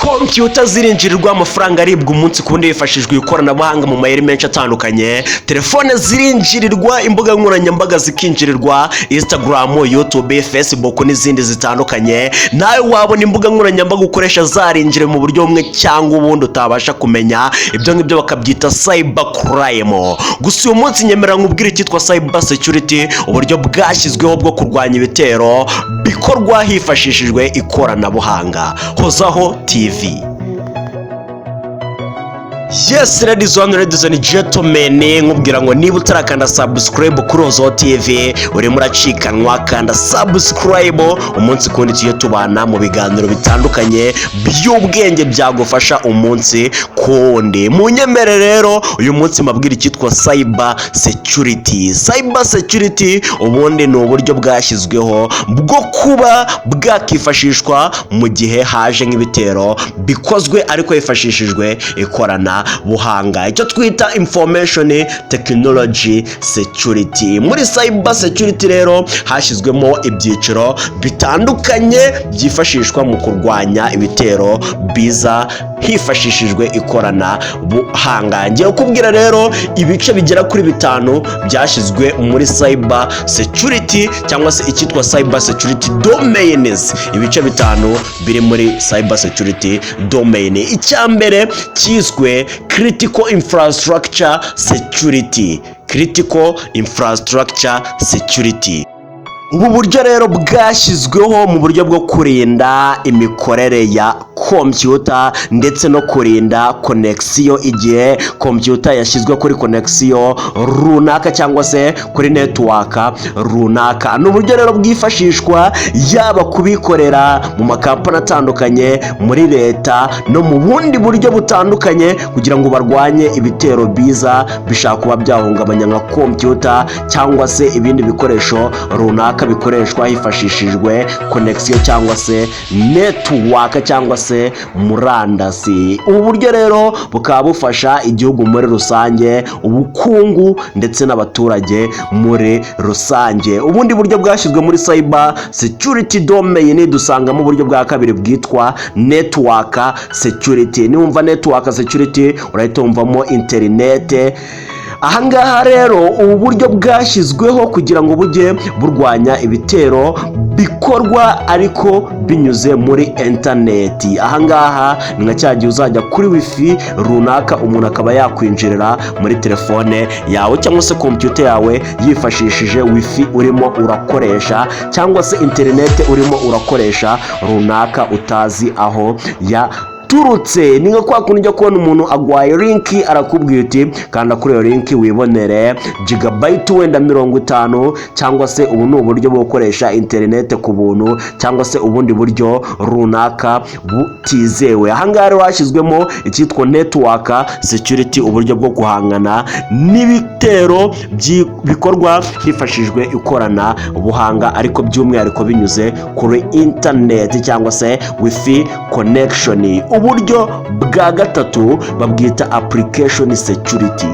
Computer zirinjirirwa amafaranga aribwa umunsi kundi yifashishwa ikoranabuhanga mu mayeri menshi atandukanye. Telefone zirinjirirwa, imbuga nkoranyambaga zikinjirirwa, Instagram, YouTube, Facebook n'izindi zitandukanye. Nawe wabona imbuga nkoranyambaga ukoresha zarinjire mu buryo bumwe cyangwa ubundi utabasha kumenya. Ibyo ngibyo bakabyita cyber crime. Gusa uyu munsi nyemera nkubwira icyitwa cyber security, uburyo bwashyizweho bwo kurwanya ibitero bikorwa hifashishijwe ikoranabuhanga. Hozaho TV. Yes, ladies and gentlemen, nkubwira ngo niba utarakanda subscribe kuri Hozaho TV uri muracikanwa, kanda subscribe umunsi kundi tuye tubana mu biganiro bitandukanye by'ubwenge byagufasha umunsi kundi. Munyemere rero uyu munsi mabwira icyitwa cyber security. Cyber security ubundi ni uburyo bwashyizweho bwo kuba bwakifashishwa mu gihe haje nk'ibitero bikozwe ariko hifashishijwe ikorana buhanga, icyo twita information technology security. Muri cyber security rero hashyizwemo ibyiciro bitandukanye byifashishwa mu kurwanya ibitero biza hifashishijwe ikorana buhanga. Ngiye kubwira rero ibice bigera kuri 5 byashyizwe muri cyber security cyangwa se icyitwa cyber security domains. Ibice 5 biri muri cyber security domain. Icyambere cyiswe critical infrastructure security. Critical infrastructure security. Ubu buryo rero bwashyizweho mu buryo bwo kurinda imikorere ya computer ndetse no kurinda connection igihe computer yashyizwe kuri connection runaka cyangwa se kuri network runaka. Ni uburyo rero bwifashishwa yaba kubikorera mu makampani atandukanye, muri leta no mu bundi buryo butandukanye kugira ngo barwanye ibitero biza bishaka kuba byahungabanya nka computer cyangwa se ibindi bikoresho runaka bikoreshwa hifashishijwe connection cyangwa se network cyangwa se murandasi. Ubu buryo rero bukaba bufasha igihugu muri rusange, ubukungu ndetse n'abaturage muri rusange. Ubundi buryo bwashyizwe muri cyber security domain dusangamo uburyo bwa kabiri bwitwa network security. Niwumva network security urahita wumvamo internet. Ahangaha rero ubu buryo bwashyizweho kugira ngo bujye burwanya ibitero bikorwa ariko binyuze muri internet. Ahangaha ni nka cyagiye uzajya kuri wifi runaka umuntu akaba yakwinjirira muri telefone yawe cyangwa se computer yawe yifashishije wifi urimo urakoresha cyangwa se internet urimo urakoresha runaka utazi aho ya turutse. Ni nka kwa kundi ujya kubona umuntu agwaye link arakubwira uti kanda kuri iyo link wibonere gigabyte wenda 50 cyangwa se ubu ni uburyo bwo gukoresha internet ku buntu cyangwa se ubundi buryo runaka butizewe. Ahangaha rero hashyizwemo icyitwa network security, uburyo bwo guhangana n'ibitero bikorwa hifashishijwe ikorana buhanga ariko by'umwihariko binyuze kuri internet cyangwa se wifi connection. Uburyo bwa gatatu babwita application security.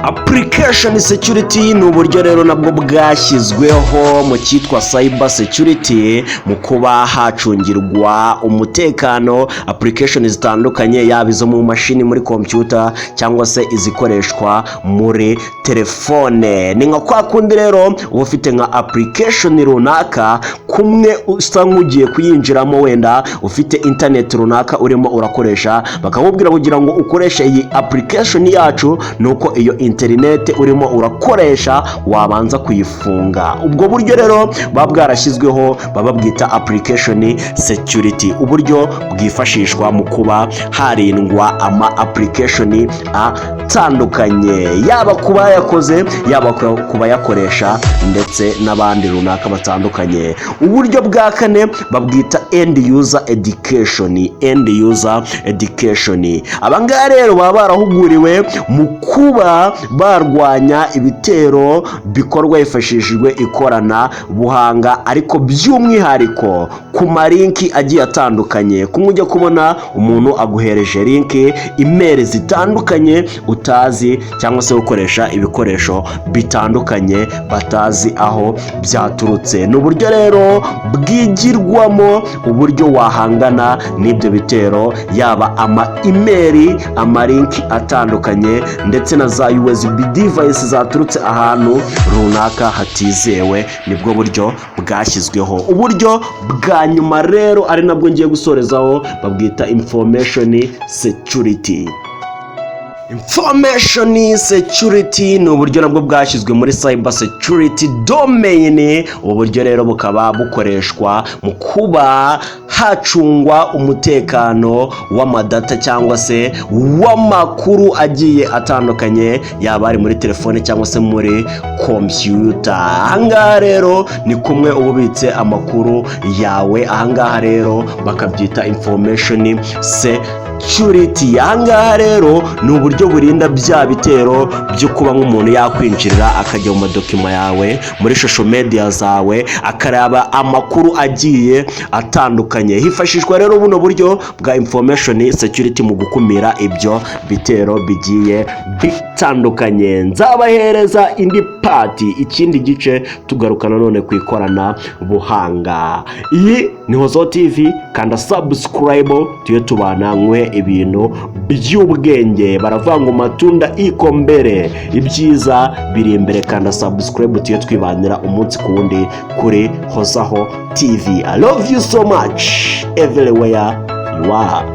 Application security ni uburyo rero nabwo bwashyizweho mu cyitwa cyber security mu kuba hacungirwa umutekano application zitandukanye, yaba izo mu mashini muri computer cyangwa se izikoreshwa muri telefone. Ni nka kwa kundi rero uba ufite nka application runaka kumwe usa nk'ugiye kuyinjiramo, wenda ufite internet runaka urimo urakoresha, bakakubwira kugira ngo ukoreshe iyi application yacu nuko iyo internet urimo urakoresha wabanza kuyifunga. Ubwo buryo rero baba bwarashyizweho baba bwita application security, uburyo bwifashishwa mu kuba harindwa ama application atandukanye, yaba kuba yakoze yaba kuba yakoresha ndetse n'abandi runaka batandukanye. Uburyo bwa kane babwita end user education. End user education, abangaba rero baba barahuguriwe mu kuba barwanya ibitero bikorwa hifashishijwe ikorana buhanga, ariko by'umwihariko ku malinki agiye atandukanye. Kumwe ujya kubona umuntu aguhereje linki imeri zitandukanye utazi, cyangwa se gukoresha ibikoresho bitandukanye batazi aho byaturutse. Ni uburyo rero bwigirwamo uburyo wahangana n'ibyo bitero, yaba ama imeri, amalinki atandukanye ndetse na za USB device zaturutse ahantu runaka hatizewe. Nibwo buryo bwashyizweho. Uburyo bwa nyuma rero ari nabwo ngiye gusorezaho babwita information security. Information security ni uburyo nabwo bwashyizwe muri cyber security domain. Ubu buryo rero bukaba bukoreshwa mu kuba hacungwa umutekano w'amadata cyangwa se w'amakuru agiye atandukanye, yaba ari muri telefone cyangwa se muri computer. Ahangaha rero ni kumwe ububitse amakuru yawe. Ahangaha rero bakabyita information security. Ahangaha rero ni uburyo burinda bya bitero byo kuba nk'umuntu yakwinjirira akajya mu madokima yawe, muri social media zawe, akaraba amakuru agiye atandukanye. Hifashishwa rero buno buryo bwa information security mu gukumira ibyo bitero bigiye bitandukanye. Nzabahereza indi party, ikindi gice tugarukana none ku ikorana buhanga. Iyi ni Hozo TV, kanda subscribe tuye tubana nkwe ibintu by'ubwenge. Baravuga ngo matunda iko mbere, ibyiza biri imbere. Kanda subscribe tuye twibanira umunsi ku wundi kuri Hozo TV. I love you so much everywhere you are.